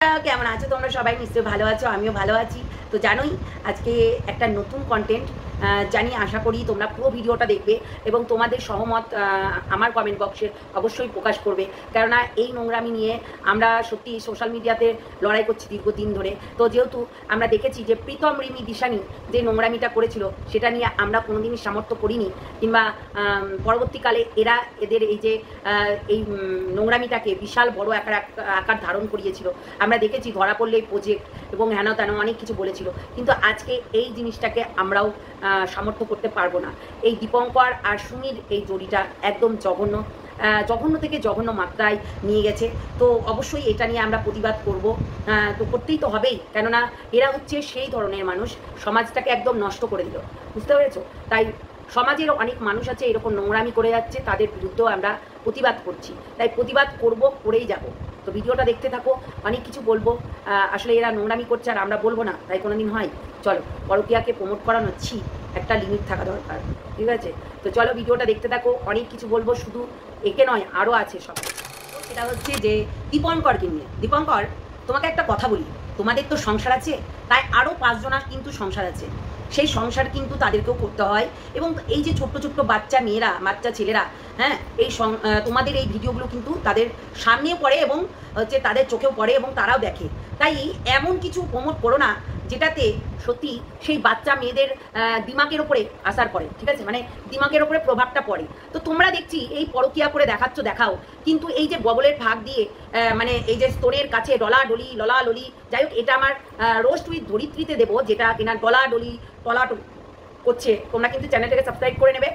কেমন আছো তোমরা সবাই? নিশ্চয়ই ভালো আছো, আমিও ভালো আছি। তো জানোই আজকে একটা নতুন কন্টেন্ট জানি, আশা করি তোমরা পুরো ভিডিওটা দেখবে এবং তোমাদের সহমত আমার কমেন্ট বক্সে অবশ্যই প্রকাশ করবে। কেননা এই নোংরামি নিয়ে আমরা সত্যি সোশ্যাল মিডিয়াতে লড়াই করছি দীর্ঘদিন ধরে। তো যেহেতু আমরা দেখেছি যে প্রীতম রিমি দিশানি যে নোংরামিটা করেছিল সেটা নিয়ে আমরা কোনোদিনই সামর্থ্য করিনি, কিংবা পরবর্তীকালে এদের এই যে এই নোংরামিটাকে বিশাল বড় আকার ধারণ করিয়েছিল। আমরা দেখেছি ধরা পড়লে প্রজেক্ট এবং হেন তেন অনেক কিছু বলেছিল, কিন্তু আজকে এই জিনিসটাকে আমরাও সামর্থ্য করতে পারবো না। এই দীপঙ্কর আর সুমির এই জড়িটা একদম জঘন্য থেকে জঘন্য মাত্রায় নিয়ে গেছে। তো অবশ্যই এটা নিয়ে আমরা প্রতিবাদ করব, তো করতেই তো হবেই, কেননা এরা হচ্ছে সেই ধরনের মানুষ সমাজটাকে একদম নষ্ট করে দিল, বুঝতে পেরেছো? তাই সমাজের অনেক মানুষ আছে এরকম নোংরামি করে যাচ্ছে, তাদের বিরুদ্ধেও আমরা প্রতিবাদ করছি। তাই প্রতিবাদ করব, করেই যাব। তো ভিডিওটা দেখতে থাকো, অনেক কিছু বলবো। আসলে এরা নোংরামি করছে আর আমরা বলবো না, তাই কোনোদিন হয়? চলো, পরকীয়াকে প্রমোট করানো একটা লিমিট থাকা দরকার, ঠিক আছে? তো চলো ভিডিওটা দেখতে থাকো, অনেক কিছু বলবো, শুধু একে নয় আরও আছে সব। সেটা হচ্ছে যে দীপঙ্করকে নিয়ে। দীপঙ্কর, তোমাকে একটা কথা বলি, তোমাদের তো সংসার আছে, তাই আরও 5 জনের কিন্তু সংসার আছে, সেই সংসার কিন্তু তাদেরকেও করতে হয়। এবং এই যে ছোট্ট ছোট্ট বাচ্চা মেয়েরা, বাচ্চা ছেলেরা, হ্যাঁ, এই তোমাদের এই ভিডিওগুলো কিন্তু তাদের সামনেও পড়ে এবং হচ্ছে তাদের চোখেও পড়ে এবং তারাও দেখে। তাই এমন কিছু প্রমোট করো না যেটাতে সত্যি সেই বাচ্চা মেয়েদের দিমাগের ওপরে আসার পড়ে, ঠিক আছে? মানে দিমাগের ওপরে প্রভাবটা পড়ে। তো তোমরা দেখছি এই পরকীয়া করে দেখাও, কিন্তু এই যে বগলের ভাগ দিয়ে মানে এই যে স্তনের কাছে ললাডলি, যাই হোক, এটা আমার রোস্ট উইথ ধরিত্রীতে দেবো, যেটা কিনা টলাডলি করছে। তোমরা কিন্তু চ্যানেলটাকে সাবস্ক্রাইব করে নেবে,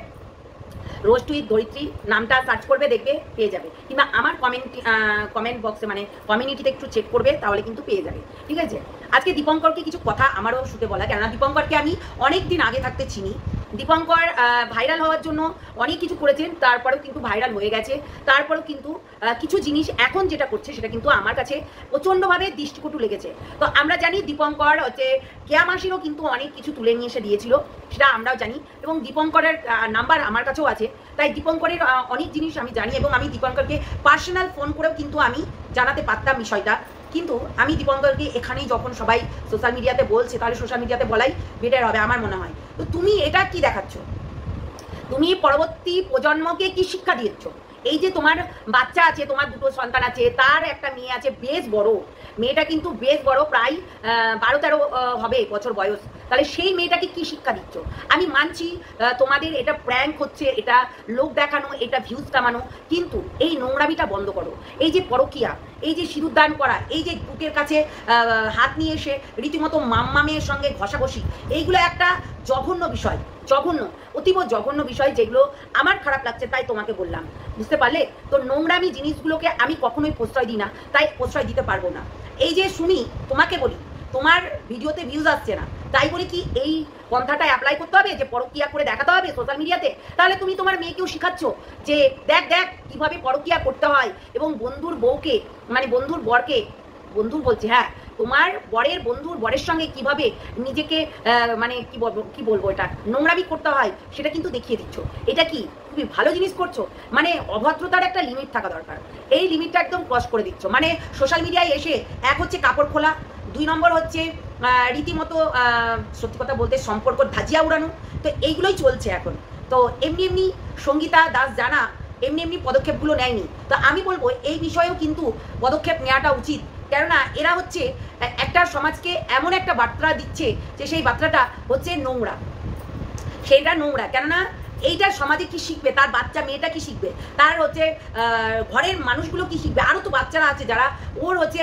রোস্ট উইথ ধরিত্রী নামটা সার্চ করবে, দেখবে পেয়ে যাবে, কিংবা আমার কমেন্ট বক্সে মানে কমিউনিটিতে একটু চেক করবে, তাহলে কিন্তু পেয়ে যাবে, ঠিক আছে? আজকে দীপঙ্করকে কিছু কথা আমারও শুতে বলা, কেননা দীপঙ্করকে আমি অনেক দিন আগে থাকতে চিনি। দীপঙ্কর ভাইরাল হওয়ার জন্য অনেক কিছু করেছেন, তারপরেও কিন্তু ভাইরাল হয়ে গেছে। তারপরেও কিন্তু কিছু জিনিস এখন যেটা করছে সেটা কিন্তু আমার কাছে প্রচণ্ডভাবে দৃষ্টিকটু লেগেছে। তো আমরা জানি দীপঙ্কর হচ্ছে কেয়া মাসিরও কিন্তু অনেক কিছু তুলে নিয়ে এসে দিয়েছিল, সেটা আমরাও জানি, এবং দীপঙ্করের নাম্বার আমার কাছেও আছে। তাই দীপঙ্করের অনেক জিনিস আমি জানি, এবং আমি দীপঙ্করকে পার্সোনাল ফোন করেও কিন্তু আমি জানাতে পারতাম বিষয়টা। কিন্তু আমি দীপঙ্করকে এখানেই যখন সবাই সোশ্যাল মিডিয়াতে বলছে, তাহলে সোশ্যাল মিডিয়াতে বলাই বেটার হবে আমার মনে হয়। তো তুমি এটা কি দেখাচ্ছ? তুমি পরবর্তী প্রজন্মকে কি শিক্ষা দিচ্ছ? এই যে তোমার বাচ্চা আছে, তোমার 2টো সন্তান আছে, তার একটা মেয়ে আছে বেশ বড়, মেয়েটা কিন্তু বেশ বড়, প্রায় 12-13 হবে বছর বয়স। তাহলে সেই মেয়েটাকে কি শিক্ষা দিচ্ছ? আমি মানছি তোমাদের এটা প্র্যাঙ্ক হচ্ছে, এটা লোক দেখানো, এটা ভিউজ কামানো, কিন্তু এই নোংরামিটা বন্ধ করো। এই যে পরকীয়া, এই যে সিঁদুরদান করা, এই যে বুকের কাছে হাত নিয়ে এসে রীতিমতো মাম্মা মেয়ের সঙ্গে ঘষাঘষি, এইগুলো একটা জঘন্য বিষয়, অতীব জঘন্য বিষয়, যেগুলো আমার খারাপ লাগছে, তাই তোমাকে বললাম, বুঝতে পারলে? তো নোংরামি জিনিসগুলোকে আমি কখনোই প্রশ্রয় দিই না, তাই প্রশ্রয় দিতে পারবো না। এই যে সুমি, তোমাকে বলি, তোমার ভিডিওতে ভিউজ আসছে না, তাই বলি কি এই পন্থাটা অ্যাপ্লাই করতে হবে যে পরকীয়া করে দেখাতে হবে সোশ্যাল মিডিয়াতে? তাহলে তুমি তোমার মেয়েকেও শিখাচ্ছ যে দেখ কিভাবে পরকীয়া করতে হয়, এবং বন্ধুর বউকে, মানে বন্ধুর বরকে, বন্ধুর বলছি, হ্যাঁ, তোমার বন্ধুর বরের সঙ্গে কিভাবে নিজেকে মানে কি বলবো এটা নোংরামি করতে হয় সেটা কিন্তু দেখিয়ে দিচ্ছ। এটা কি খুবই ভালো জিনিস করছো? মানে অভদ্রতার একটা লিমিট থাকা দরকার, এই লিমিটটা একদম ক্রস করে দিচ্ছ। মানে সোশ্যাল মিডিয়ায় এসে এক হচ্ছে কাপড় খোলা, 2 নম্বর হচ্ছে রীতিমতো সত্যি কথা বলতে সম্পর্ক ধাজিয়া উড়ানো। তো এইগুলোই চলছে এখন। তো এমনি সঙ্গীতা দাস জানা এমনি পদক্ষেপগুলো নেয়নি। তো আমি বলবো এই বিষয়েও কিন্তু পদক্ষেপ নেওয়াটা উচিত, কেননা এরা হচ্ছে একটা সমাজকে এমন একটা বার্তা দিচ্ছে যে সেই বার্তাটা হচ্ছে নোংরা, সেইটা নোংরা। কেননা এইটা সমাজে কি শিখবে? তার বাচ্চা মেয়েটা কি শিখবে? তার হচ্ছে ঘরের মানুষগুলো কি শিখবে? আরও তো বাচ্চারা আছে যারা ওর হচ্ছে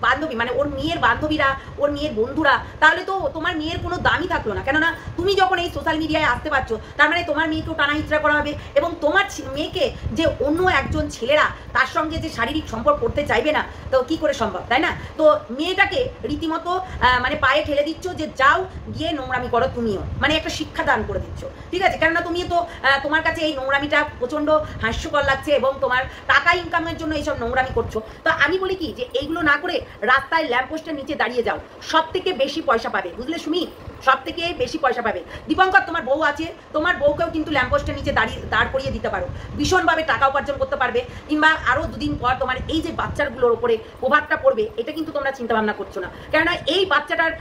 বান্ধবী, মানে ওর মেয়ের বান্ধবীরা, ওর মেয়ের বন্ধুরা, তাহলে তো তোমার মেয়ের কোনো দামই থাকলো না। কেননা তুমি যখন এই সোশ্যাল মিডিয়ায় আসতে পারছো, তার মানে তোমার মেয়েকেও টানা হিচড়া করা হবে, এবং তোমার মেয়েকে যে অন্য একজন ছেলেরা তার সঙ্গে যে শারীরিক সম্পর্ক করতে চাইবে না, তো কি করে সম্ভব, তাই না? তো মেয়েটাকে রীতিমতো মানে পায়ে ঠেলে দিচ্ছ যে যাও গিয়ে নোংরামি করো তুমিও, মানে একটা শিক্ষা দান করে দিচ্ছ, ঠিক আছে? কেননা তুমি তো তোমার কাছে এই নোংরামিটা প্রচণ্ড হাস্যকর লাগছে, এবং তোমার টাকা ইনকামের জন্য এইসব নোংরামি করছো। তো আমি বলি কি যে এইগুলো না করে রাস্তায় ল্যাম্পপোস্টের নিচে দাঁড়িয়ে যাও, সব থেকে বেশি পয়সা পাবে, বুঝলে সুমি? সব থেকে বেশি পয়সা পাবে। দীপঙ্কর তোমার বউ আছে, তোমার বউকেও কিন্তু ল্যাম্পপোস্টের নিচে দাঁড় করিয়ে দিতে পারো, ভীষণভাবে টাকা উপার্জন করতে পারবে, কিংবা আরও দুদিন পর তোমার এই যে বাচ্চাগুলোর ওপরে প্রভাবটা পড়বে এটা কিন্তু তোমরা চিন্তা ভাবনা করছো না। কেননা এই বাচ্চাটার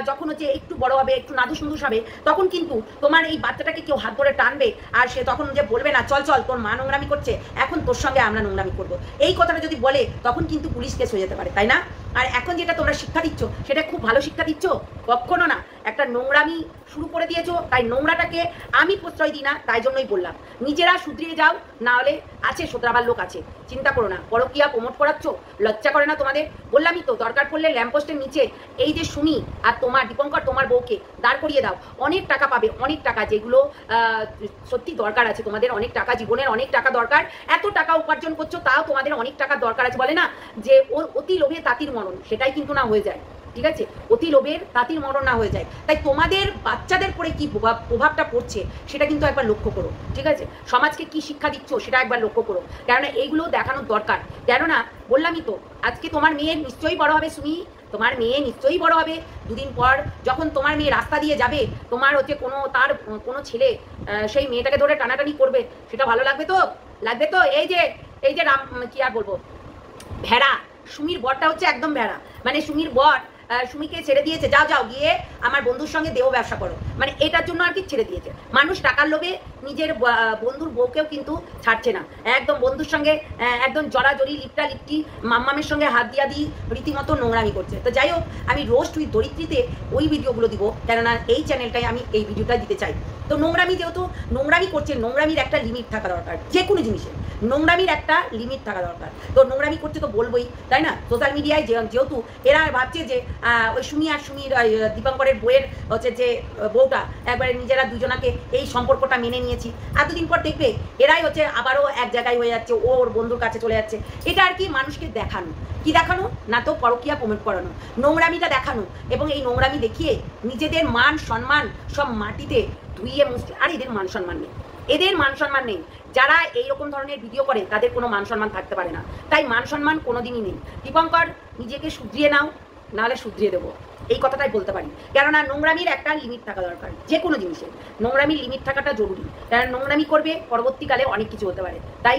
যখন হচ্ছে একটু বড় হবে, একটু নাদুস নুদুস হবে, তখন কিন্তু তোমার এই বাচ্চাটাকে কেউ হাত ধরে টানবে, আর সে তখন যে বলবে না চল চল তোর মা নোংরামি করছে, এখন তোর সঙ্গে আমরা নোংরামি করবো, এই কথাটা যদি বলে তখন কিন্তু পুলিশ কেস হয়ে যেতে পারে, তাই না? আর এখন যেটা তোমরা শিক্ষা দিচ্ছ সেটা খুব ভালো শিক্ষা দিচ্ছ? কখনো না। একটা নোংরামি শুরু করে দিয়েছো, তাই নোংরাটাকে আমি প্রশ্রয় দিই না, তাই জন্যই বললাম নিজেরা শুধরিয়ে যাও, না হলে আছে শোধরাবার লোক আছে, চিন্তা করো না। পরকীয়া প্রমোট করাচ্ছ, লজ্জা করে না তোমাদের? বললামই তো, দরকার পড়লে ল্যাম্পপোস্টের নিচে এই যে সুমি আর তোমার দীপঙ্কর তোমার বউকে দাঁড় করিয়ে দাও, অনেক টাকা পাবে, অনেক টাকা, যেগুলো সত্যি দরকার আছে তোমাদের, অনেক টাকা, জীবনের অনেক টাকা দরকার, এত টাকা উপার্জন করছো তাও তোমাদের অনেক টাকা দরকার আছে। বলে না যে ওর অতি লোভে তাঁতির মরণ, সেটাই কিন্তু না হয়ে যায়, ঠিক আছে? অতি লোভের তাঁতির মরণ না হয়ে যায়। তাই তোমাদের বাচ্চাদের পরে কি প্রভাবটা পড়ছে সেটা কিন্তু একবার লক্ষ্য করো, ঠিক আছে? সমাজকে কি শিক্ষা দিচ্ছ সেটা একবার লক্ষ্য করো, কেননা এইগুলো দেখানোর দরকার। কেননা বললামই তো, আজকে তোমার মেয়ে নিশ্চয়ই বড় হবে সুমি, তোমার মেয়ে নিশ্চয়ই বড় হবে, দুদিন পর যখন তোমার মেয়ে রাস্তা দিয়ে যাবে, তোমার হচ্ছে তার কোনো ছেলে সেই মেয়েটাকে ধরে টানাটানি করবে, সেটা ভালো লাগবে তো? লাগবে তো? এই যে রাম কি আর বলবো, ভেড়া, সুমির বরটা হচ্ছে একদম ভেড়া, মানে সুমির বর সুমিকে ছেড়ে দিয়েছে, যাও যাও গিয়ে আমার বন্ধুর সঙ্গে দেহ ব্যবসা করো, মানে এটার জন্য আর কি ছেড়ে দিয়েছে। মানুষ টাকার লোভে নিজের বন্ধুর বউকেও কিন্তু ছাড়ছে না, একদম বন্ধুর সঙ্গে একদম জড়াজড়ি, লিপটি মাম্মামের সঙ্গে হাত দিয়া দিই রীতিমতো নোংরামি করছে। তো যাই হোক, আমি রোস্ট উইথ দরিদ্রীতে ওই ভিডিওগুলো দিব, কেননা এই চ্যানেলটাই আমি এই ভিডিওটা দিতে চাই। তো নোংরামি যেহেতু নোংরামি করছে, নোংরামির একটা লিমিট থাকা দরকার, যে কোনো জিনিসে নোংরামির একটা লিমিট থাকা দরকার। তো নোংরামি করছে তো বলবোই, তাই না? সোশ্যাল মিডিয়ায় যেহেতু এরা ভাবছে যে ওই সুমি আর সুমির দীপঙ্করের বইয়ের হচ্ছে যে বউটা, একবারে নিজেরা দুজনাকে এই সম্পর্কটা মেনে নিয়েছি, আর দুদিন পর দেখবে এরাই হচ্ছে আবারও এক জায়গায় হয়ে যাচ্ছে, ওর বন্ধুর কাছে চলে যাচ্ছে। এটা আর কি মানুষকে দেখানো, কি দেখানো না, তো পরকীয়া প্রমোট করানো, নোংরামিটা দেখানো, এবং এই নোংরামি দেখিয়ে নিজেদের মান সম্মান সব মাটিতে ধুইয়ে মুছতে। আর এদের মান সম্মান নেই, এদের মান সম্মান নেই। যারা এইরকম ধরনের ভিডিও করে তাদের কোনো মান সম্মান থাকতে পারে না, তাই মান সম্মান কোনোদিনই নেই। দীপঙ্কর নিজেকে শুধরিয়ে নাও, নাহলে শুধরিয়ে দেবো, এই কথাটাই বলতে পারি। কেননা নোংরামির একটা লিমিট থাকা দরকার, যে কোনো জিনিসের নোংরামির লিমিট থাকাটা জরুরি, কারণ নোংরামি করবে পরবর্তীকালে অনেক কিছু হতে পারে। তাই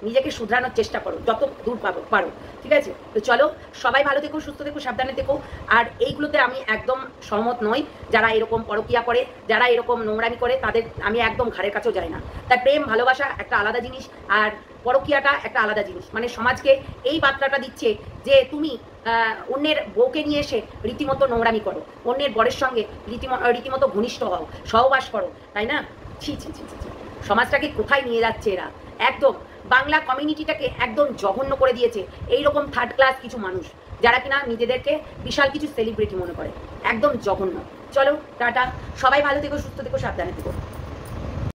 নিজেকে শুধরানোর চেষ্টা করো যত দূর পারো, ঠিক আছে? তো চলো, সবাই ভালো থেকো, সুস্থ থেকো, সাবধানে থেকো। আর এইগুলোতে আমি একদম সহমত নই, যারা এরকম পরকীয়া করে, যারা এরকম নোংরামি করে, তাদের আমি একদম ঘাড়ের কাছেও যাই না। তাই প্রেম ভালোবাসা একটা আলাদা জিনিস, আর পরকীয়াটা একটা আলাদা জিনিস। মানে সমাজকে এই বার্তাটা দিচ্ছে যে তুমি অন্যের বউকে নিয়ে এসে রীতিমতো নোংরামি করো, অন্যের বরের সঙ্গে রীতিমতো ঘনিষ্ঠ হও, সহবাস করো, তাই না? ছি ছি ছি ছি, সমাজটাকে কোথায় নিয়ে যাচ্ছে এরা! একদম বাংলা কমিউনিটিটাকে একদম জঘন্য করে দিয়েছে এইরকম থার্ড ক্লাস কিছু মানুষ, যারা কিনা নিজেদেরকে বিশাল কিছু সেলিব্রিটি মনে করে, একদম জঘন্য। চলো টাটা, সবাই ভালো থেকো, সুস্থ থেকো, সাবধানে থেকো।